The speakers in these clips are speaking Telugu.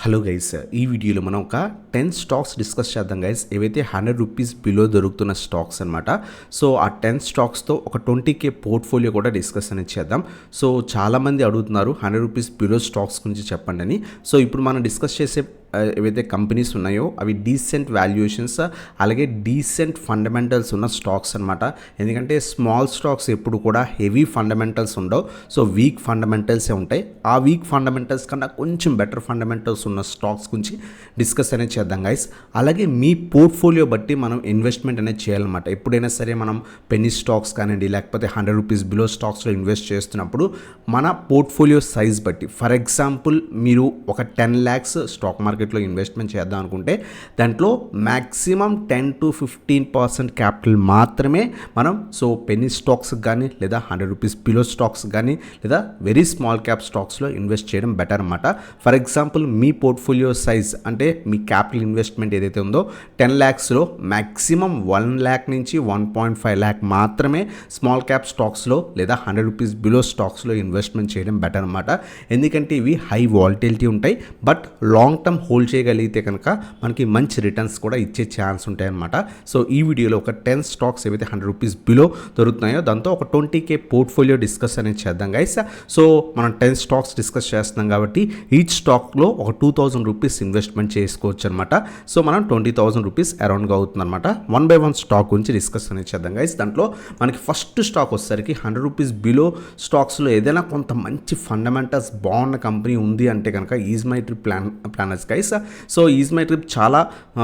హలో గైస్, ఈ వీడియోలో మనం ఒక 10 స్టాక్స్ డిస్కస్ చేద్దాం గైస్. ఏవైతే 100 రూపీస్ బిలో దొరుకుతున్న స్టాక్స్ అనమాట. సో ఆ 10 స్టాక్స్తో ఒక 20K పోర్ట్ఫోలియో కూడా డిస్కస్ అనేది చేద్దాం. సో చాలామంది అడుగుతున్నారు 100 రూపీస్ బిలో స్టాక్స్ గురించి చెప్పండి అని. సో ఇప్పుడు మనం డిస్కస్ చేసే ఏవైతే కంపెనీస్ ఉన్నాయో అవి డీసెంట్ వాల్యుయేషన్స్, అలాగే డీసెంట్ ఫండమెంటల్స్ ఉన్న స్టాక్స్ అనమాట. ఎందుకంటే స్మాల్ స్టాక్స్ ఎప్పుడు కూడా హెవీ ఫండమెంటల్స్ ఉండవు. సో వీక్ ఫండమెంటల్సే ఉంటాయి. ఆ వీక్ ఫండమెంటల్స్ కన్నా కొంచెం బెటర్ ఫండమెంటల్స్ ఉన్న స్టాక్స్ గురించి డిస్కస్ అనేది చేద్దాం గైస్. అలాగే మీ పోర్ట్ఫోలియో బట్టి మనం ఇన్వెస్ట్మెంట్ అనేది చేయాలన్నమాట. ఎప్పుడైనా సరే మనం పెన్నీ స్టాక్స్ కానివ్వండి, లేకపోతే 100 రూపీస్ బిలో స్టాక్స్లో ఇన్వెస్ట్ చేస్తున్నప్పుడు మన పోర్ట్ఫోలియో సైజ్ బట్టి, ఫర్ ఎగ్జాంపుల్ మీరు ఒక 10 lakhs స్టాక్ మార్కెట్లో ఇన్వెస్ట్మెంట్ చేద్దాం అనుకుంటే దాంట్లో మ్యాక్సిమం 10 to 15% క్యాపిటల్ మాత్రమే మనం పెన్నీ స్టాక్స్ కానీ, లేదా 100 రూపీస్ బిలో స్టాక్స్ కానీ, లేదా వెరీ స్మాల్ క్యాప్ స్టాక్స్లో ఇన్వెస్ట్ చేయడం బెటర్ అనమాట. For example me portfolio size అంటే మీ క్యాపిటల్ ఇన్వెస్ట్మెంట్ ఏదైతే ఉందో 10 lakhsలో మ్యాక్సిమం 1 lakh నుంచి 1.5 lakh మాత్రమే స్మాల్ క్యాప్ స్టాక్స్లో లేదా 100 రూపీస్ బిలో స్టాక్స్లో ఇన్వెస్ట్మెంట్ చేయడం బెటర్ అనమాట. ఎందుకంటే ఇవి హై వాలటిలిటీ ఉంటాయి, బట్ లాంగ్ టర్మ్ హోల్డ్ చేయగలిగితే కనుక మనకి మంచి రిటర్న్స్ కూడా ఇచ్చే ఛాన్స్ ఉంటాయి అనమాట. సో ఈ వీడియోలో ఒక 10 స్టాక్స్ ఏవైతే 100 రూపీస్ బిలో దొరుకుతున్నాయో దాంతో ఒక 20K పోర్ట్ఫోలియో డిస్కస్ అనేది చేద్దాం గైస్. సో మనం 10 స్టాక్స్ డిస్కస్ చేస్తున్నాం కాబట్టి ఈచ్ స్టాక్లో ఒక 2000 రూపీస్ ఇన్వెస్ట్మెంట్ చేసుకోవచ్చు అనమాట. సో మనం 20,000 రూపీస్ అరౌండ్గా అవుతుంది అనమాట. 1 by 1 స్టాక్ గురించి డిస్కస్ అనేది చేద్దాం గైస్. దాంట్లో మనకి ఫస్ట్ స్టాక్ వచ్చేసరికి 100 రూపీస్ బిలో స్టాక్స్లో ఏదైనా కొంత మంచి ఫండమెంటల్స్ బాగున్న కంపెనీ ఉంది అంటే కనుక is my trip planners guys. So is my trip చాలా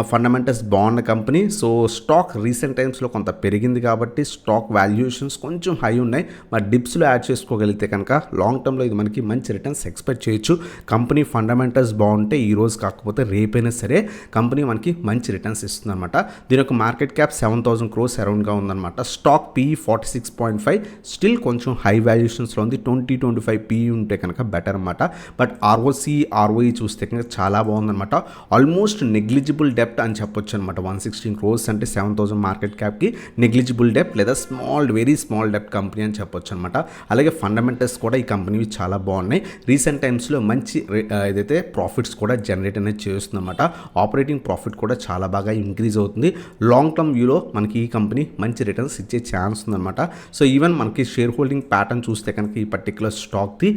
ఫండమెంటల్స్ బాగున్న కంపెనీ. సో స్టాక్ రీసెంట్ టైమ్స్లో కొంత పెరిగింది కాబట్టి స్టాక్ వాల్యుయేషన్స్ కొంచెం హై ఉన్నాయి. మరి డిప్స్లో యాడ్ చేసుకోగలిగితే కనుక లాంగ్ టర్మ్లో ఇది మనకి మంచి రిటర్న్స్ ఎక్స్పెక్ట్ చేయొచ్చు. కంపెనీ ఫండమెంటల్స్ బాగుంటే ఈ రోజు కాకపోతే రేపైనా సరే కంపెనీ మనకి మంచి రిటర్న్స్ ఇస్తుంది అనమాట. దీని యొక్క మార్కెట్ క్యాప్ 7,000 crores అరౌండ్గా ఉందన్నమాట. స్టాక్ PE 46.5 స్టిల్ కొంచెం హై వాల్యుయేషన్స్లో ఉంది. 20-25 PE ఉంటే కనుక బెటర్ అనమాట. బట్ ROE చూస్తే కనుక చాలా బాగుందన్నమాట. ఆల్మోస్ట్ నెగ్లిజిబుల్ డెప్ట్ అని చెప్పొచ్చు అనమాట. 116 crores అంటే 7,000 మార్కెట్ క్యాప్కి నెగ్లిజిబుల్ డెప్ట్ లేదా వెరీ స్మాల్ డెప్ట్ కంపెనీ అని చెప్పొచ్చు అనమాట. అలాగే ఫండమెంటల్స్ కూడా ఈ కంపెనీవి చాలా బాగున్నాయి. రీసెంట్ టైమ్స్లో మంచి ఏదైతే ప్రాఫిట్స్ కూడా జనరేట్ అనేది చేస్తుంది అనమాట. ఆపరేటింగ్ ప్రాఫిట్ కూడా చాలా బాగా ఇంక్రీజ్ అవుతుంది. లాంగ్ టర్మ్ వ్యూలో మనకి ఈ కంపెనీ మంచి రిటర్న్స్ ఇచ్చే ఛాన్స్ ఉందన్నమాట. సో ఈవెన్ మనకి షేర్ హోల్డింగ్ ప్యాటర్న్ చూస్తే కనుక ఈ పర్టికులర్ స్టాక్ది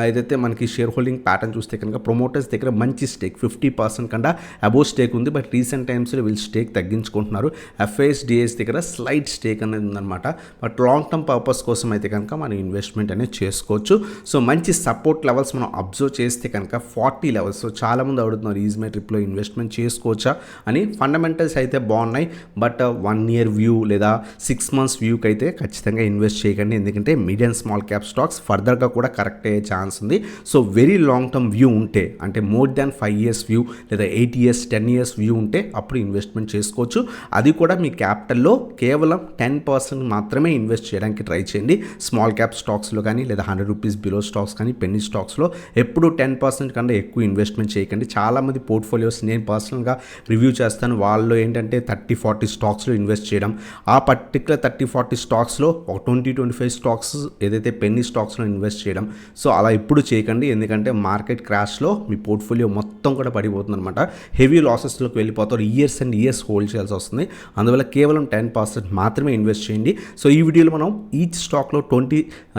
ఏదైతే మనకి షేర్ హోల్డింగ్ ప్యాటర్న్ చూస్తే కనుక ప్రమోటర్స్ దగ్గర మంచి స్టేక్ 50% కన్నా అబోవ్ స్టేక్ ఉంది. బట్ రీసెంట్ టైమ్స్లో వీళ్ళు స్టేక్ తగ్గించుకుంటున్నారు. FISDS దగ్గర స్లైడ్ స్టేక్ అనేది ఉందన్నమాట. బట్ లాంగ్ టర్మ్ పర్పస్ కోసం అయితే కనుక మనం ఇన్వెస్ట్మెంట్ అనేది చేసుకోవచ్చు. సో మంచి సపోర్ట్ లెవెల్స్ మనం అబ్జర్వ్ చేస్తే కనుక 40 లెవెల్స్. సో చాలామంది అడుగుతున్నారు ఈజ్ మై ట్రిప్లో ఇన్వెస్ట్మెంట్ చేసుకోవచ్చా అని. ఫండమెంటల్స్ అయితే బాగున్నాయి, బట్ 1 year వ్యూ లేదా 6 months వ్యూకి అయితే ఖచ్చితంగా ఇన్వెస్ట్ చేయకండి. ఎందుకంటే మీడియం స్మాల్ క్యాప్ స్టాక్స్ ఫర్దర్గా కూడా కరెక్ట్ అయ్యే ఛాన్స్ ఉంది. So very long term view ఉంటే అంటే మోర్ దాన్ 5 years వ్యూ లేదా 8 years 10 years వ్యూ ఉంటే అప్పుడు ఇన్వెస్ట్మెంట్ చేసుకోవచ్చు. అది కూడా మీ క్యాపిటల్లో కేవలం 10% మాత్రమే ఇన్వెస్ట్ చేయడానికి ట్రై చేయండి. స్మాల్ క్యాప్ స్టాక్స్లో కానీ లేదా 100 రూపీస్ బిలో స్టాక్స్ కానీ పెన్నీ స్టాక్స్లో ఎప్పుడు 10% కన్నా ఎక్కువ ఇన్వెస్ట్మెంట్ చేయకండి. చాలామంది పోర్ట్ఫోలియోస్ నేను పర్సనల్గా రివ్యూ చేస్తాను. వాళ్ళు ఏంటంటే 30-40 స్టాక్స్లో ఇన్వెస్ట్ చేయడం. ఆ పర్టికులర్ 30-40 స్టాక్స్లో ఒక 20-25 స్టాక్స్ ఏదైతే పెన్నీ స్టాక్స్లో ఇన్వెస్ట్ చేయడం. సో అలా ఎప్పుడు చేయకండి. ఎందుకంటే మార్కెట్ క్రాష్లో మీ పోర్ట్ఫోలియో మొత్తం కూడా పడిపోతుంది అనమాట. హెవీ లాసెస్లోకి వెళ్ళిపోతారు. ఇయర్స్ అండ్ ఇయర్స్ హోల్డ్ చేయాల్సి వస్తుంది. అందువల్ల కేవలం 10% మాత్రమే ఇన్వెస్ట్ చేయండి. సో ఈ వీడియోలో మనం ఈచ్ స్టాక్లో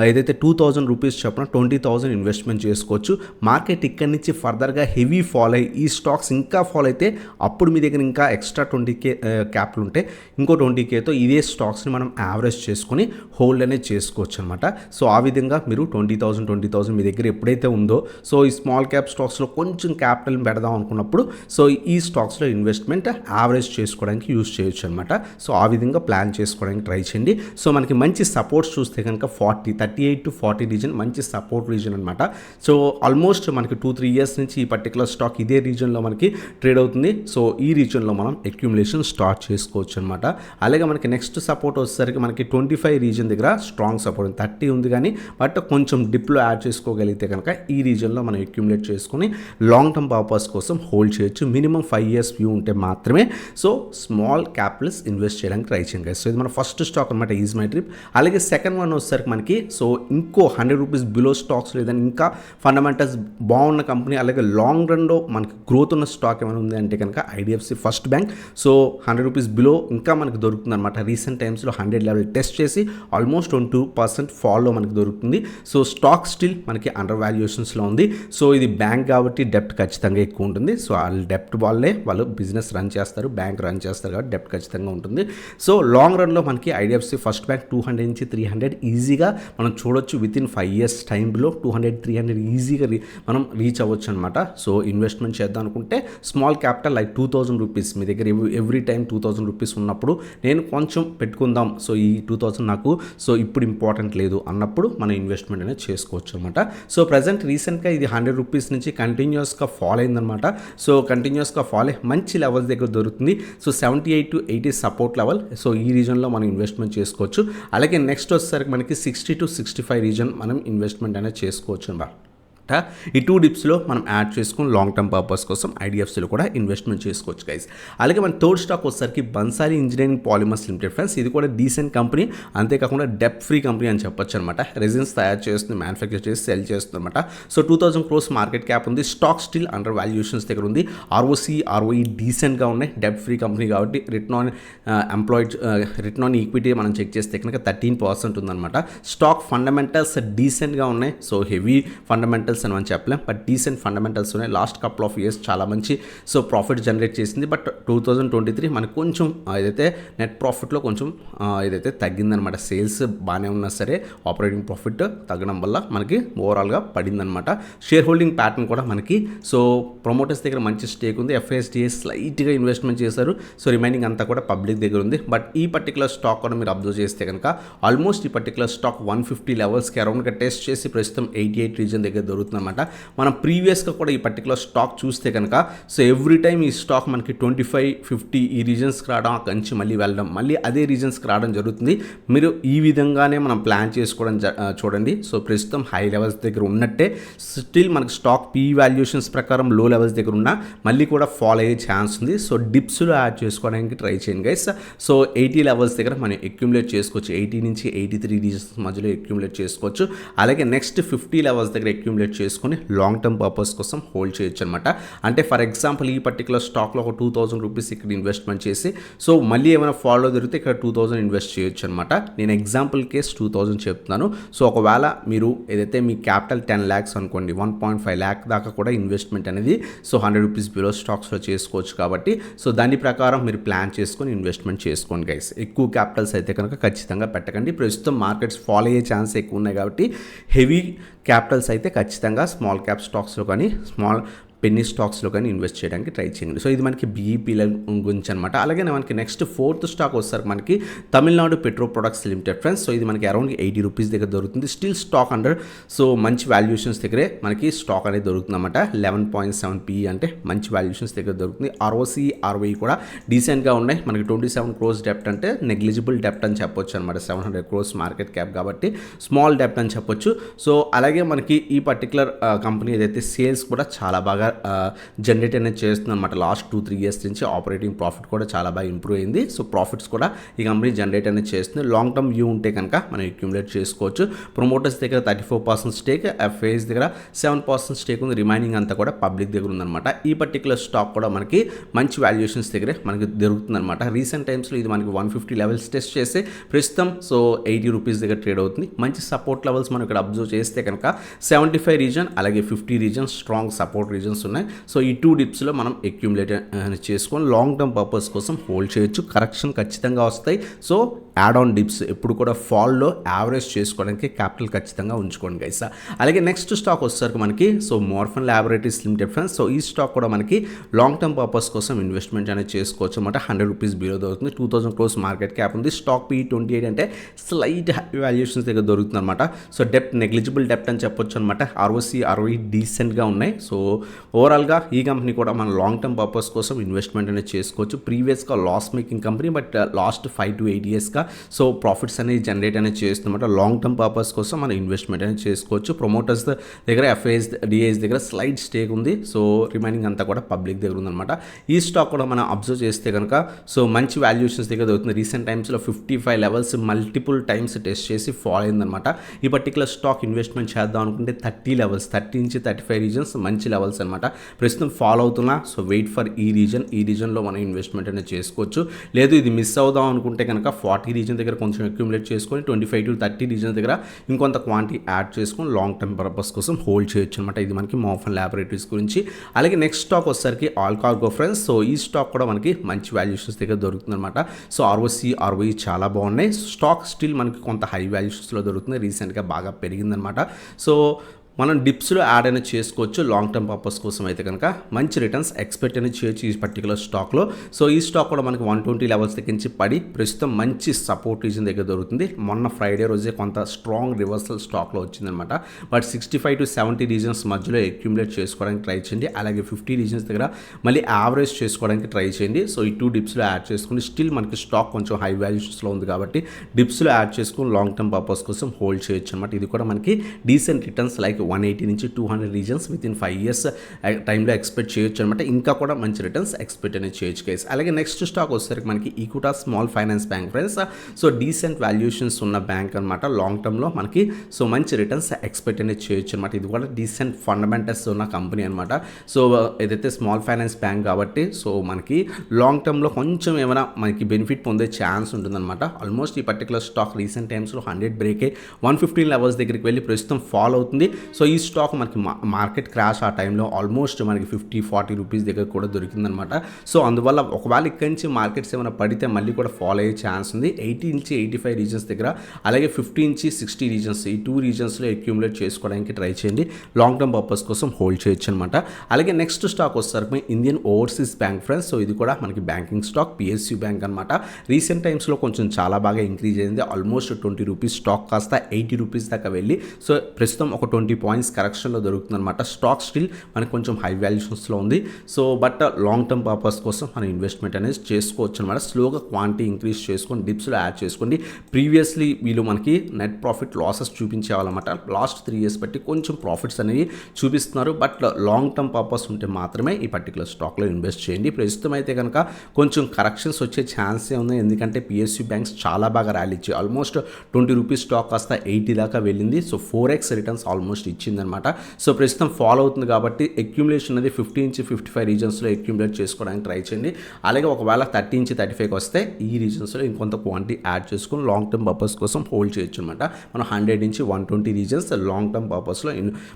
ఏదైతే 2,000 రూపీస్ చొప్పున 20,000 ఇన్వెస్ట్మెంట్ చేసుకోవచ్చు. మార్కెట్ ఇక్కడి నుంచి ఫర్దర్గా హెవీ ఫాల్ అయ్యి ఈ స్టాక్స్ ఇంకా ఫాల్ అయితే అప్పుడు మీ దగ్గర ఇంకా ఎక్స్ట్రా 20K క్యాపిటల్ ఉంటే ఇంకో 20Kతో ఇదే స్టాక్స్ని మనం యావరేజ్ చేసుకొని హోల్డ్ అనేది చేసుకోవచ్చు అనమాట. సో ఆ విధంగా మీరు 20,000 మీ దగ్గర ఎప్పుడైతే ఉందో సో ఈ స్మాల్ క్యాప్ స్టాక్స్లో కొంచెం క్యాపిటల్ పెడదాం అనుకున్నప్పుడు సో ఈ స్టాక్స్లో ఇన్వెస్ట్మెంట్ యావరేజ్ చేసుకోవడానికి యూజ్ చేయొచ్చు అనమాట. సో ఆ విధంగా ప్లాన్ చేసుకోవడానికి ట్రై చేయండి. సో మనకి మంచి సపోర్ట్స్ చూస్తే కనుక 38 to 40 రీజన్ మంచి సపోర్ట్ రీజన్ అనమాట. సో ఆల్మోస్ట్ మనకి 2-3 years నుంచి ఈ పర్టికులర్ స్టాక్ ఇదే రీజన్లో మనకి ట్రేడ్ అవుతుంది. సో ఈ రీజన్లో మనం అక్యుములేషన్ స్టార్ట్ చేసుకోవచ్చు అనమాట. అలాగే మనకి నెక్స్ట్ సపోర్ట్ వచ్చేసరికి మనకి 25 రీజన్ దగ్గర స్ట్రాంగ్ సపోర్ట్ 30 ఉంది, కానీ బట్ కొంచెం డిప్లో యాడ్ చేసుకోగలిగితే కనుక ఈ రీజన్లో మనం అక్యుములేట్ చేసుకుని లాంగ్ టర్మ్ పర్పస్ కోసం హోల్డ్ చేయొచ్చు. మినిమం 5 years వ్యూ ఉంటే మాత్రమే సో స్మాల్ క్యాపిటల్స్ ఇన్వెస్ట్ చేయడానికి ట్రై చేయండి గైస్. సో ఇది మన ఫస్ట్ స్టాక్ అనమాట ఈజ్ మై ట్రిప్. అలాగే సెకండ్ వన్ వచ్చేసరికి మనకి సో ఇంకో 100 రూపీస్ బిలో స్టాక్స్ లేదని ఇంకా ఫండమెంటల్స్ బాగున్న కంపెనీ అలాగే లాంగ్ రన్లో మనకి గ్రోత్ ఉన్న స్టాక్ ఏమైనా ఉంది అంటే కనుక IDFC first bank. So 100 rupees below ఇంకా మనకి దొరుకుతుంది అనమాట. రీసెంట్ టైమ్స్లో 100 లెవెల్ టెస్ట్ చేసి ఆల్మోస్ట్ 22% ఫాల్లో మనకి దొరుకుతుంది. సో స్టాక్ స్టిల్ మనకి అండర్ వాల్యుయేషన్స్లో ఉంది. సో ఇది బ్యాంక్ కాబట్టి డెప్ట్ ఖచ్చితంగా ఎక్కువ ఉంటుంది. సో వాళ్ళు డెప్ట్ వాళ్ళు బిజినెస్ రన్ చేస్తారు, బ్యాంక్ రన్ చేస్తారు కాబట్టి డెప్ట్ ఖచ్చితంగా ఉంటుంది. సో లాంగ్ రన్లో మనకి ఐడిఎఫ్సి ఫస్ట్ బ్యాంక్ 200 నుంచి 300 ఈజీగా మనం చూడొచ్చు. వితిన్ 5 years టైంలో 200-300 ఈజీగా మనం రీచ్ అవ్వచ్చు అనమాట. సో ఇన్వెస్ట్మెంట్ చేద్దాం అనుకుంటే స్మాల్ క్యాపిటల్ లైక్ 2000 రూపీస్ మీ దగ్గర ఎవ్రీ టైం 2000 రూపీస్ ఉన్నప్పుడు నేను కొంచెం పెట్టుకుందాం, సో ఈ 2000 నాకు సో ఇప్పుడు ఇంపార్టెంట్ లేదు అన్నప్పుడు మనం ఇన్వెస్ట్మెంట్ అనేది చేసుకోవచ్చు అనమాట. సో ప్రజెంట్ రీసెంట్గా ఇది 100 రూపీస్ నుంచి కంటిన్యూస్గా ఫాల్ అయిందనమాట. సో కంటిన్యూస్గా ఫాల్ అయ్యి మంచి లెవెల్స్ దగ్గర దొరుకుతుంది. So 78 to 80 support level. So ఈ రీజన్లో మనం ఇన్వెస్ట్మెంట్ చేసుకోవచ్చు. అలాగే నెక్స్ట్ వచ్చేసరికి మనకి 60 to 65 రీజన్ మనం ఇన్వెస్ట్మెంట్ అనేది చేసుకోవచ్చు అన్నమాట. ఈ 2 డిప్స్లో మనం యాడ్ చేసుకుని లాంగ్ టర్మ్ పర్పస్ కోసం ఐడిఎఫ్సిలో కూడా ఇన్వెస్ట్మెంట్ చేసుకోవచ్చు గైస్. అలాగే మన థర్డ్ స్టాక్ వచ్చేసరికి బన్సారీ ఇంజనీరింగ్ పాలిమర్స్ లిమిటెడ్ ఫ్రెండ్స్. ఇది కూడా డీసెంట్ కంపెనీ, అంతేకాకుండా డెప్ట్ ఫ్రీ కంపెనీ అని చెప్పొచ్చు అనమాట. రెజిన్స్ తయారు చేస్తుంది, మ్యానుఫ్యాక్చర్ చేసి సెల్ చేస్తుంది అనమాట. సో 2000 crores మార్కెట్ క్యాప్ ఉంది. స్టాక్ స్టిల్ అండర్ వాల్యుయేషన్స్ దగ్గర ఉంది. ROE డీసెంట్గా ఉన్నాయి. డెప్ట్ ఫ్రీ కంపెనీ కాబట్టి రిటర్న్ ఆన్ ఈక్విటీ మనం చెక్ చేస్తే కనుక 13% ఉందన్నమాట. స్టాక్ ఫండమెంటల్స్ డీసెంట్గా ఉన్నాయి. సో హెవీ ఫండమెంటల్స్ అని మనం చెప్పలేం, బట్ డీసెంట్ ఫండమెంటల్స్ ఉన్నాయి. లాస్ట్ కపుల్ ఆఫ్ ఇయర్స్ చాలా మంచి సో ప్రాఫిట్ జనరేట్ చేసింది. బట్ 2023 మనకు కొంచెం ఏదైతే నెట్ ప్రాఫిట్లో కొంచెం ఏదైతే తగ్గిందనమాట. సేల్స్ బాగానే ఉన్నా సరే ఆపరేటింగ్ ప్రాఫిట్ తగ్గడం వల్ల మనకి ఓవరాల్గా పడిందనమాట. షేర్ హోల్డింగ్ ప్యాటర్న్ కూడా మనకి సో ప్రమోటర్స్ దగ్గర మంచి స్టేక్ ఉంది. FISDA స్లైట్గా ఇన్వెస్ట్మెంట్ చేశారు. సో రిమైనింగ్ అంతా కూడా పబ్లిక్ దగ్గర ఉంది. బట్ ఈ పర్టికులర్ స్టాక్ కూడా మీరు అబ్జర్వ్ చేస్తే కనుక ఆల్మోస్ట్ ఈ పర్టికులర్ స్టాక్ 150 లెవెల్స్కి అరౌండ్గా టెస్ట్ చేసి ప్రస్తుతం 88 రీజన్ దగ్గర దొరుకుతుందన్నమాట. మనం ప్రీవియస్గా కూడా ఈ పర్టికులర్ స్టాక్ చూస్తే కనుక సో ఎవ్రీ టైమ్ ఈ స్టాక్ మనకి 25-50 ఈ రీజన్స్కి రావడం, అక్కడి నుంచి మళ్ళీ వెళ్ళడం, మళ్ళీ అదే రీజన్స్కి రావడం జరుగుతుంది. మీరు ఈ విధంగానే మనం ప్లాన్ చేసుకోవడం చూడండి. సో ప్రస్తుతం హై లెవెల్స్ దగ్గర ఉన్నట్టే స్టిల్ మనకి స్టాక్ వాల్యుయేషన్స్ ప్రకారం లో లెవెల్స్ దగ్గర ఉన్న మళ్ళీ కూడా ఫాల్ అయ్యే ఛాన్స్ ఉంది. సో డిప్స్లో యాడ్ చేసుకోవడానికి ట్రై చేయండి గైస్. సో 80 లెవెల్స్ దగ్గర మనం అక్యుములేట్ చేసుకోవచ్చు. 80 నుంచి 83 రీజన్స్ మధ్యలో అక్యుములేట్ చేసుకోవచ్చు. అలాగే నెక్స్ట్ 50 లెవెల్స్ దగ్గర అక్యుములేట్ చేసుకొని లాంగ్ టర్మ్ పర్పస్ కోసం హోల్డ్ చేయొచ్చు అనమాట. అంటే ఫర్ ఎగ్జాంపుల్ ఈ పర్టికులర్ స్టాక్లో ఒక 2000 రూపీస్ ఇక్కడ ఇన్వెస్ట్మెంట్ చేసి సో మళ్ళీ ఏమైనా ఫాలో దొరికితే ఇక్కడ 2000 ఇన్వెస్ట్ చేయొచ్చు అనమాట. నేను ఎగ్జాంపుల్ కేస్ 2000 చెప్తున్నాను. సో ఒకవేళ మీరు ఏదైతే మీ క్యాపిటల్ 10 lakhs అనుకోండి, 1.5 lakh దాకా కూడా ఇన్వెస్ట్మెంట్ అనేది సో 100 రూపీస్ బిలో స్టాక్స్లో చేసుకోవచ్చు. కాబట్టి సో దాని ప్రకారం మీరు ప్లాన్ చేసుకొని ఇన్వెస్ట్మెంట్ చేసుకోండి గైస్. ఎక్కువ క్యాపిటల్స్ అయితే కనుక ఖచ్చితంగా పెట్టకండి. ప్రస్తుతం మార్కెట్స్ ఫాలో అయ్యే ఛాన్స్ ఎక్కువ ఉన్నాయి కాబట్టి హెవీ క్యాపిటల్స్ అయితే ఖచ్చితంగా స్మాల్ క్యాప్ స్టాక్స్లో కానీ స్మాల్ పెన్నీ స్టాక్స్లో కానీ ఇన్వెస్ట్ చేయడానికి ట్రై చేయండి. సో ఇది మనకి BEPల గురించి అనమాట. అలాగే మనకి నెక్స్ట్ ఫోర్త్ స్టాక్ వస్తారు మనకి Tamil Nadu petro products limited friends. So ఇది మనకి అరౌండ్ 80 రూపీస్ దగ్గర దొరుకుతుంది. స్టిల్ స్టాక్ అండర్ సో మంచి వాల్యుయేషన్స్ దగ్గరే మనకి స్టాక్ అనేది దొరుకుతుంది అనమాట. 11.7 PE అంటే మంచి వాల్యుయేషన్స్ దగ్గర దొరుకుతుంది. ROE కూడా డీసెంట్గా ఉన్నాయి. మనకి 27 crores డెప్ట్ అంటే నెగ్లిజిబుల్ డెప్ట్ అని చెప్పొచ్చు అనమాట. 700 crores మార్కెట్ క్యాప్ కాబట్టి స్మాల్ డెప్ట్ అని చెప్పొచ్చు. సో అలాగే మనకి ఈ పర్టికులర్ కంపెనీ ఏదైతే సేల్స్ కూడా చాలా బాగా జనరేట్ అనేది చేస్తుంది అనమాట. లాస్ట్ 2-3 years నుంచి ఆపరేటింగ్ ప్రాఫిట్ కూడా చాలా బాగా ఇంప్రూవ్ అయింది. సో ప్రాఫిట్స్ కూడా ఈ కంపెనీ జనరేట్ అనేది చేస్తుంది. లాంగ్ టర్మ్ వ్యూ ఉంటే కనుక మనం అక్యుములేట్ చేసుకోవచ్చు. ప్రమోటర్స్ దగ్గర 34% స్టేక్, FIS దగ్గర 7% స్టేక్ ఉంది. రిమైనింగ్ అంతా కూడా పబ్లిక్ దగ్గర ఉందన్నమాట. ఈ పర్టికులర్ స్టాక్ కూడా మనకి మంచి వాల్యుయేషన్స్ దగ్గరే మనకి దొరుకుతుంది అనమాట. రీసెంట్ టైమ్స్లో ఇది మనకి 150 లెవెల్స్ టెస్ట్ చేసి ప్రస్తుతం సో 80 రూపీస్ దగ్గర ట్రేడ్ అవుతుంది. మంచి సపోర్ట్ లెవెల్స్ మనం ఇక్కడ అబ్జర్వ్ చేస్తే కనుక 75 రీజన్ అలాగే 50 రీజన్ స్ట్రాంగ్ సపోర్ట్ రీజన్స్ ఉన్నాయి. సో ఈ 2 డిప్స్లో మనం అక్యుములేట్ చేసుకొని లాంగ్ టర్మ్ పర్పస్ కోసం హోల్డ్ చేయొచ్చు. కరెక్షన్ ఖచ్చితంగా వస్తాయి. సో యాడ్ ఆన్ డిప్స్ ఎప్పుడు కూడా ఫాల్లో యావరేజ్ చేసుకోవడానికి క్యాపిటల్ ఖచ్చితంగా ఉంచుకోండి గైస్. అలాగే నెక్స్ట్ స్టాక్ వచ్చేసరికి మనకి so Morepen laboratories limited friends. So ఈ స్టాక్ కూడా మనకి లాంగ్ టర్మ్ పర్పస్ కోసం ఇన్వెస్ట్మెంట్ అనేది చేసుకోవచ్చు అనమాట. 100 రూపీస్ బిలో దొరుకుతుంది. 2000 crores మార్కెట్ క్యాప్ ఉంది. స్టాక్ PE 28 అంటే స్లైట్ వాల్యుయేషన్స్ దగ్గర దొరుకుతుంది అనమాట. సో డెప్ట్ నెగ్లిజిబుల్ డెప్ట్ అని చెప్పొచ్చు అనమాట. ROE డీసెంట్గా ఉన్నాయి. సో ఓవరాల్గా ఈ కంపెనీ కూడా మన లాంగ్ టర్మ్ పర్పస్ కోసం ఇన్వెస్ట్మెంట్ అనేది చేసుకోవచ్చు. ప్రీవియస్గా loss making company, but last 5 to 8 ఇయర్స్గా సో ప్రాఫిట్స్ అనేది జనరేట్ అనేది చేస్తుందన్నమాట. లాంగ్ టర్మ్ పర్పస్ కోసం మనం ఇన్వెస్ట్మెంట్ అనేది చేసుకోవచ్చు. ప్రమోటర్స్ దగ్గర ఎఫ్ఐఎస్ డిఐఎస్ దగ్గర స్లైడ్ స్టేక్ ఉంది. సో రిమైనింగ్ అంతా కూడా పబ్లిక్ దగ్గర ఉందన్నమాట. ఈ స్టాక్ కూడా మనం అబ్జర్వ్ చేస్తే కనుక సో మంచి వాల్యుయేషన్స్ దగ్గర దొరుకుతుంది. రీసెంట్ టైమ్స్లో 55 లెవెల్స్ మల్టిపుల్ టైమ్స్ టెస్ట్ చేసి ఫాల్ అయిందనమాట. ఈ పర్టికులర్ స్టాక్ ఇన్వెస్ట్మెంట్ చేద్దాం అనుకుంటే 30 లెవెల్స్, 30 నుంచి 35 రీజన్స్ మంచి లెవెల్స్ అనమాట. ప్రస్తుతం ఫాలో అవుతున్నా. సో వెయిట్ ఫర్ ఈ రీజన్లో మనం ఇన్వెస్ట్మెంట్ అనేది చేసుకోవచ్చు. లేదు ఇది మిస్ అవుదాం అనుకుంటే కనుక 40 రీజన్ దగ్గర కొంచెం అక్యుములేట్ చేసుకొని 25 to 30 రీజన్ దగ్గర ఇంకొంత క్వాంటిటీ యాడ్ చేసుకొని లాంగ్ టర్మ్ పర్పస్ కోసం హోల్డ్ చేయొచ్చు అనమాట. ఇది మనకి మోఫన్ ల్యాబొరేటరీస్ గురించి. అలాగే నెక్స్ట్ స్టాక్ వచ్చేసరికి ఆల్ కార్గో ఫ్రెండ్స్. సో ఈ స్టాక్ కూడా మనకి మంచి వాల్యుయేషన్స్ దగ్గర దొరుకుతుంది అనమాట. సో ROE చాలా బాగున్నాయి. స్టాక్ స్టిల్ మనకి కొంత హై వాల్యుయేషన్స్లో దొరుకుతుంది. రీసెంట్గా బాగా పెరిగిందనమాట. సో మనం డిప్స్లో యాడ్ అనేది చేసుకోవచ్చు. లాంగ్ టర్మ్ పర్పస్ కోసం అయితే కనుక మంచి రిటర్న్స్ ఎక్స్పెక్ట్ అనేది చేయొచ్చు ఈ పర్టికులర్ స్టాక్లో. సో ఈ స్టాక్ కూడా మనకి 120 లెవెల్స్ దగ్గర నుంచి పడి ప్రస్తుతం మంచి సపోర్ట్ రీజన్ దగ్గర దొరుకుతుంది. మొన్న ఫ్రైడే రోజే కొంత స్ట్రాంగ్ రివర్సల్ స్టాక్లో వచ్చిందనమాట. బట్ 65 to 70 రీజన్స్ మధ్యలో అక్యుములేట్ చేసుకోవడానికి ట్రై చేయండి. అలాగే 50 రీజన్స్ దగ్గర మళ్ళీ యావరేజ్ చేసుకోవడానికి ట్రై చేయండి. సో ఈ 2 డిప్స్లో యాడ్ చేసుకుని స్టిల్ మనకి స్టాక్ కొంచెం హై వాల్యూషన్స్లో ఉంది కాబట్టి డిప్స్లో యాడ్ చేసుకుని లాంగ్ టర్మ్ పర్పస్ కోసం హోల్డ్ చేయొచ్చు అనమాట. ఇది కూడా మనకి డీసెంట్ రిటర్న్స్ లైక్ 180 నుంచి 200 రీజన్స్ విత్ ఇన్ 5 ఇయర్స్ టైంలో ఎక్స్పెక్ట్ చేయొచ్చు అనమాట. ఇంకా కూడా మంచి రిటర్న్స్ ఎక్స్పెక్ట్ అనేది చేయొచ్చు గైస్. అలాగే నెక్స్ట్ స్టాక్ వచ్చేసరికి మనకి Equitas small finance bank friends. So decent valuations ఉన్న బ్యాంక్ అనమాట. లాంగ్ టర్మ్లో మనకి సో మంచి రిటర్న్స్ ఎక్స్పెక్ట్ అనేది చేయొచ్చు అనమాట. ఇది కూడా డీసెంట్ ఫండమెంటల్స్ ఉన్న కంపెనీ అనమాట. సో ఏదైతే స్మాల్ ఫైనాన్స్ బ్యాంక్ కాబట్టి సో మనకి లాంగ్ టర్మ్లో కొంచెం ఏమైనా మనకి బెనిఫిట్ పొందే ఛాన్స్ ఉంటుందన్నమాట. ఆల్మోస్ట్ ఈ పర్టికులర్ స్టాక్ రీసెంట్ టైమ్స్లో 100 బ్రేక్ అయ్యి 115 లెవెల్స్ దగ్గరికి వెళ్ళి ప్రస్తుతం ఫాలో అవుతుంది. సో ఈ స్టాక్ మనకి మార్కెట్ క్రాష్ ఆ టైంలో ఆల్మోస్ట్ మనకి 50-40 రూపీస్ దగ్గర కూడా దొరికిందనమాట. సో అందువల్ల ఒకవేళ ఇక్కడి నుంచి మార్కెట్స్ ఏమైనా పడితే మళ్ళీ కూడా ఫాలో అయ్యే ఛాన్స్ ఉంది. 80 నుంచి 85 రీజన్స్ దగ్గర, అలాగే 50 నుంచి 60 రీజన్స్, ఈ 2 రీజన్స్లో అక్యూములేట్ చేసుకోవడానికి ట్రై చేయండి. లాంగ్ టర్మ్ పర్పస్ కోసం హోల్డ్ చేయొచ్చు అనమాట. అలాగే నెక్స్ట్ స్టాక్ వస్తారు Indian overseas bank friends. So ఇది కూడా మనకి బ్యాంకింగ్ స్టాక్, PSU బ్యాంక్ అనమాట. రీసెంట్ టైమ్స్లో కొంచెం చాలా బాగా ఇంక్రీజ్ అయింది. ఆల్మోస్ట్ 20 రూపీస్ స్టాక్ కాస్త 80 రూపీస్ దాకా వెళ్ళి సో ప్రస్తుతం ఒక 20 పాయింట్స్ కరెక్షన్లో దొరుకుతుంది అనమాట. స్టాక్ స్టిల్ మనకి కొంచెం హై వాల్యుయేషన్స్లో ఉంది. So but long term purpose కోసం మనం ఇన్వెస్ట్మెంట్ అనేది చేసుకోవచ్చు అనమాట. స్లోగా క్వాంటిటీ ఇంక్రీజ్ చేసుకొని డిప్స్లో యాడ్ చేసుకోండి. ప్రీవియస్లీ వీళ్ళు మనకి నెట్ ప్రాఫిట్ లాసెస్ చూపించేవాళ్ళమాట. లాస్ట్ 3 ఇయర్స్ బట్టి కొంచెం ప్రాఫిట్స్ అనేవి చూపిస్తున్నారు. బట్ లాంగ్ టర్మ్ పర్పస్ ఉంటే మాత్రమే ఈ పర్టికులర్ స్టాక్లో ఇన్వెస్ట్ చేయండి. ప్రస్తుతం అయితే కనుక కొంచెం కరెక్షన్స్ వచ్చే ఛాన్సే ఉంది. ఎందుకంటే PSU బ్యాంక్స్ చాలా బాగా ర్యాలీ ఇచ్చాయి. ఆల్మోస్ట్ 20 రూపీస్ స్టాక్ కాస్త 80 దాకా వెళ్ళింది. సో 4x రిటర్న్స్ ఆల్మోస్ట్ ఇచ్చిందనమాట. సో ప్రస్తుతం ఫాలో అవుతుంది కాబట్టి అక్యుములేషన్ అనేది 50 నుంచి 55 రీజన్స్లో అక్యుములేట్ చేసుకోవడానికి ట్రై చేయండి. అలాగే ఒకవేళ 30 నుంచి 35 వస్తే ఈ రీజన్స్లో ఇంకొంత క్వాంటిటీ యాడ్ చేసుకుని లాంగ్ టర్మ్ పర్పస్ కోసం హోల్డ్ చేయొచ్చు అనమాట. మనం 100 నుంచి 120 రీజన్స్ లాంగ్ టర్మ్ పర్పస్లో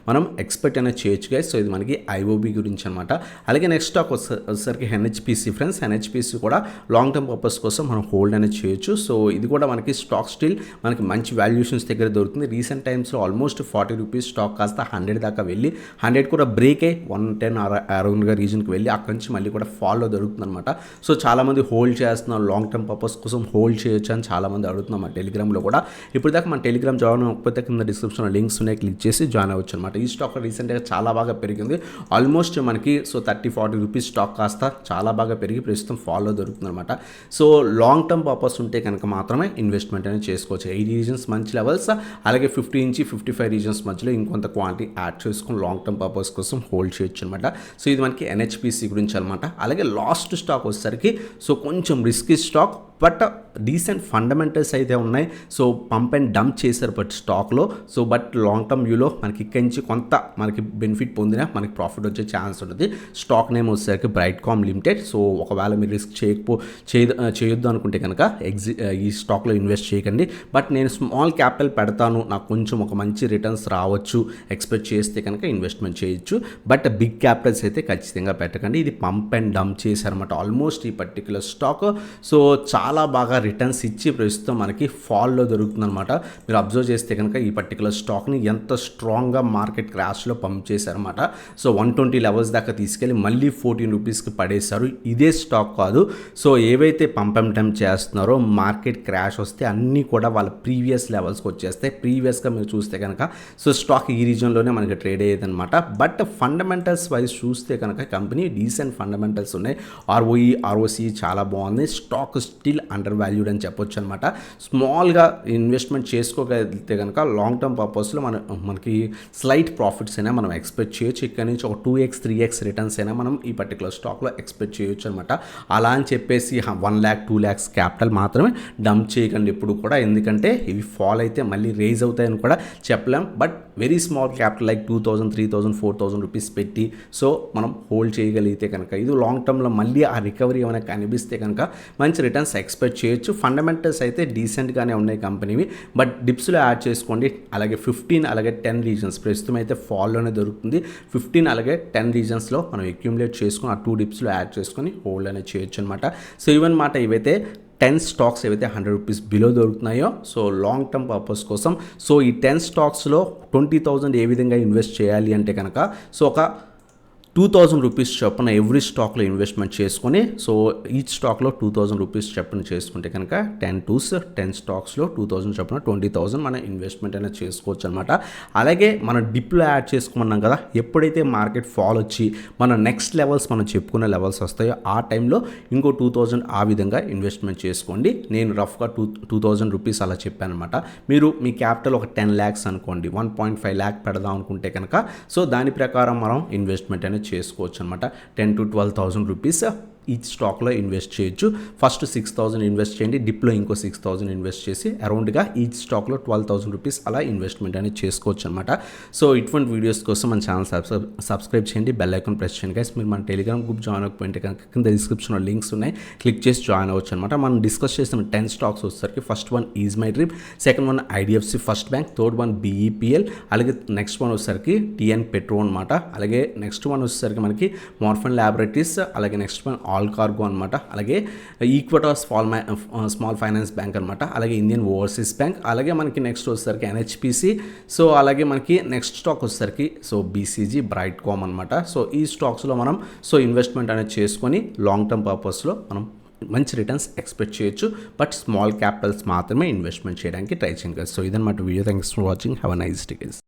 మనం ఎక్స్పెక్ట్ అనేది చేయొచ్చు గైస్. సో ఇది మనకి IOB గురించి అనమాట. అలాగే నెక్స్ట్ స్టాక్ వచ్చేసరికి NHPC ఫ్రెండ్స్. NHPC కూడా లాంగ్ టర్మ్ పర్పస్ కోసం మనం హోల్డ్ అనేది చేయొచ్చు. సో ఇది కూడా మనకి స్టాక్ స్టిల్ మనకి మంచి వాల్యుయేషన్స్ దగ్గర దొరుకుతుంది. రీసెంట్ టైమ్స్లో ఆల్మోస్ట్ 40 రూపీస్ స్టాక్ కాస్త 100 దాకా వెళ్ళి 100 కూడా బ్రేక్ అయ్యి 110 అరౌండ్గా రీజన్కి వెళ్ళి అక్కడి నుంచి మళ్ళీ కూడా ఫాలో దొరుకుతుంది అనమాట. సో చాలామంది హోల్డ్ చేస్తున్నారు, లాంగ్ టర్మ్ పర్పస్ కోసం హోల్డ్ చేయొచ్చు అని చాలామంది అడుగుతున్నారు మన టెలిగ్రామ్లో కూడా. ఇప్పుడు దాకా మన టెలిగ్రామ్ జాయిన్ అవ్వకపోతే కింద డిస్క్రిప్షన్లో లింక్స్ ఉన్నాయి, క్లిక్ చేసి జాయిన్ అవ్వచ్చు అనమాట. ఈ స్టాక్ రీసెంట్గా చాలా బాగా పెరిగింది. ఆల్మోస్ట్ మనకి సో 30-40 రూపీస్ స్టాక్ కాస్త చాలా బాగా పెరిగి ప్రస్తుతం ఫాలో దొరుకుతుంది అనమాట. సో లాంగ్ టర్మ్ పర్పస్ ఉంటే కనుక మాత్రమే ఇన్వెస్ట్మెంట్ అనేది చేసుకోవచ్చు. 80 రీజన్స్ మంచి లెవెల్స్, అలాగే 50 నుంచి 55 రీజన్స్ మధ్యలో ఇంకొంత క్వాంటిటీ యాడ్ చేసుకుని లాంగ్ టర్మ్ పర్పస్ కోసం హోల్డ్ చేయొచ్చు అనమాట. సో ఇది మనకి NHPC గురించి అనమాట. అలాగే లాస్ట్ స్టాక్ వచ్చేసరికి సో కొంచెం risky stock, but decent fundamentals అయితే ఉన్నాయి. సో పంప్ అండ్ డంప్ చేశారు బట్ స్టాక్లో. సో బట్ లాంగ్ టర్మ్ వ్యూలో మనకి ఇక్కడి నుంచి కొంత మనకి బెనిఫిట్ పొందినా మనకి ప్రాఫిట్ వచ్చే ఛాన్స్ ఉంటుంది. స్టాక్ నేమ్ వచ్చేసరికి బ్రైట్కామ్ లిమిటెడ్. సో ఒకవేళ మీరు రిస్క్ చేయొద్దు అనుకుంటే కనుక ఈ స్టాక్లో ఇన్వెస్ట్ చేయకండి. బట్ నేను స్మాల్ క్యాపిటల్ పెడతాను, నాకు కొంచెం ఒక మంచి రిటర్న్స్ రావచ్చు ఎక్స్పెక్ట్ చేస్తే కనుక ఇన్వెస్ట్మెంట్ చేయొచ్చు. బట్ బిగ్ క్యాపిటల్స్ అయితే ఖచ్చితంగా పెట్టకండి. ఇది పంప్ అండ్ డంప్ చేశారన్నమాట ఆల్మోస్ట్ ఈ పర్టికులర్ స్టాక్. సో చాలా చాలా బాగా రిటర్న్స్ ఇచ్చి ప్రస్తుతం మనకి ఫాల్లో దొరుకుతుందన్నమాట. మీరు అబ్జర్వ్ చేస్తే కనుక ఈ పర్టికులర్ స్టాక్ని ఎంత స్ట్రాంగ్గా మార్కెట్ క్రాష్లో పంప్ చేశారన్నమాట. సో 120 లెవెల్స్ దాకా తీసుకెళ్ళి మళ్ళీ 14 రూపీస్కి పడేశారు. ఇదే స్టాక్ కాదు, సో ఏవైతే పంప్ అండ్ టెంప్ చేస్తున్నారో మార్కెట్ క్రాష్ వస్తే అన్నీ కూడా వాళ్ళ ప్రీవియస్ లెవెల్స్కి వచ్చేస్తాయి. ప్రీవియస్గా మీరు చూస్తే కనుక సో స్టాక్ ఈ రీజన్లోనే మనకి ట్రేడ్ అయ్యేది అనమాట. బట్ ఫండమెంటల్స్ వైజ్ చూస్తే కనుక కంపెనీ డీసెంట్ ఫండమెంటల్స్ ఉన్నాయి. ఆర్ఓఈ ఆర్ఓసి చాలా బాగుంది. స్టాక్ స్టిల్ అండర్ వాల్యూడ్ అని చెప్పొచ్చు అనమాట. స్మాల్గా ఇన్వెస్ట్మెంట్ చేసుకోగలిగితే కనుక లాంగ్ టర్మ్ పర్పస్లో మనకి స్లైట్ ప్రాఫిట్స్ అయినా మనం ఎక్స్పెక్ట్ చేయొచ్చు. ఇక్కడ నుంచి ఒక 2x 3x రిటర్న్స్ అయినా మనం ఈ పర్టికులర్ స్టాక్లో ఎక్స్పెక్ట్ చేయొచ్చు అనమాట. అలా అని చెప్పేసి 1 lakh 2 lakhs క్యాపిటల్ మాత్రమే డంప్ చేయకండి ఎప్పుడు కూడా, ఎందుకంటే ఇవి ఫాల్ అయితే మళ్ళీ రేజ్ అవుతాయని కూడా చెప్పలేం. But very small capital like 2000 3000 4000 rupees పెట్టి సో మనం హోల్డ్ చేయగలిగితే కనుక ఇది లాంగ్ టర్మ్లో మళ్ళీ ఆ రికవరీ ఏమైనా కనిపిస్తే కనుక మంచి రిటర్న్స్ ఎక్స్పెక్ట్ చేయొచ్చు. ఫండమెంటల్స్ అయితే డీసెంట్గానే ఉన్నాయి కంపెనీవి, బట్ డిప్స్లో యాడ్ చేసుకోండి. అలాగే 15 అలాగే 10 రీజన్స్ ప్రస్తుతం అయితే ఫాల్లోనే దొరుకుతుంది. 15 అలాగే 10 రీజన్స్లో మనం అక్యూములేట్ చేసుకుని ఆ 2 డిప్స్లో యాడ్ చేసుకొని హోల్డ్ అనేది చేయొచ్చు అనమాట. సో ఇవన్నమాట ఇవైతే 10 స్టాక్స్ ఏవైతే 100 రూపీస్ బిలో దొరుకుతున్నాయో సో లాంగ్ టర్మ్ పర్పస్ కోసం. సో ఈ 10 స్టాక్స్లో 20,000 ఏ విధంగా ఇన్వెస్ట్ చేయాలి అంటే కనుక సో ఒక 2,000 రూపీస్ చొప్పున ఎవ్రీ స్టాక్లో ఇన్వెస్ట్మెంట్ చేసుకొని సో ఈచ్ స్టాక్లో 2,000 రూపీస్ చొప్పున చేసుకుంటే కనుక 10 స్టాక్స్లో 2,000 చొప్పున 20,000 మన ఇన్వెస్ట్మెంట్ అనేది చేసుకోవచ్చు అనమాట. అలాగే మనం డిప్లో యాడ్ చేసుకోమన్నాం కదా, ఎప్పుడైతే మార్కెట్ ఫాల్ వచ్చి మన నెక్స్ట్ లెవెల్స్ మనం చెప్పుకునే లెవెల్స్ వస్తాయో ఆ టైంలో ఇంకో 2,000 ఆ విధంగా ఇన్వెస్ట్మెంట్ చేసుకోండి. నేను రఫ్గా 2,000 రూపీస్ అలా చెప్పాను అనమాట. మీరు మీ క్యాపిటల్ ఒక 10 lakhs అనుకోండి, 1.5 lakh పెడదాం అనుకుంటే కనుక సో దాని ప్రకారం మనం ఇన్వెస్ట్మెంట్ అనేది చేసుకోవచ్చు అనమాట. 10 to 12,000 రూపీస్ ఈచ్ స్టాక్లో ఇన్వెస్ట్ చేయొచ్చు. ఫస్ట్ 6,000 ఇన్వెస్ట్ చేయండి, డిప్లో ఇంకో 6,000 ఇన్వెస్ట్ చేసి అరౌండ్గా ఈచ్ స్టాక్లో 12,000 రూపీస్ అలా ఇన్వెస్ట్మెంట్ అనేది చేసుకోవచ్చు అనమాట. సో ఇటువంటి వీడియోస్ కోసం మన ఛానల్ సబ్స్క్రైబ్ చేయండి, బెల్ ఐకాన్ ప్రెస్ చేయండి గైస్. మీరు మన టెలిగ్రామ్ గ్రూప్ జాయిన్ అవ్వకపోయింటే కనుక కింద డిస్క్రిప్షన్లో లింక్స్ ఉన్నాయి, క్లిక్ చేసి జాయిన్ అవ్వచ్చు అనమాట. మనం డిస్కస్ చేసిన 10 స్టాక్స్ వచ్చేసరికి first one is my dream, second one IDFC first bank, third one BEPL, అలాగే నెక్స్ట్ వన్ వచ్చేసరికి TN పెట్రో అనమాట. అలాగే నెక్స్ట్ వన్ వచ్చేసరికి మనకి మార్ఫన్ ల్యాబొరేటరీస్, అలాగే నెక్స్ట్ వన్ ఆల్ కార్గో అనమాట. అలాగే ఈక్వెటార్ స్మాల్ ఫైనాన్స్ బ్యాంక్ అనమాట. అలాగే ఇండియన్ ఓవర్సీస్ బ్యాంక్, అలాగే మనకి నెక్స్ట్ వచ్చేసరికి NHPC. సో అలాగే మనకి నెక్స్ట్ స్టాక్ వచ్చేసరికి సో BCG బ్రైట్కామ్ అనమాట. సో ఈ స్టాక్స్లో మనం సో ఇన్వెస్ట్మెంట్ అనేది చేసుకొని లాంగ్ టర్మ్ పర్పస్లో మనం మంచి రిటర్న్స్ ఎక్స్పెక్ట్ చేయొచ్చు. బట్ స్మాల్ క్యాపిటల్స్ మాత్రమే ఇన్వెస్ట్మెంట్ చేయడానికి ట్రై చేయండి. సో ఇదన్నమాట video. Thanks for watching. Have a nice day guys.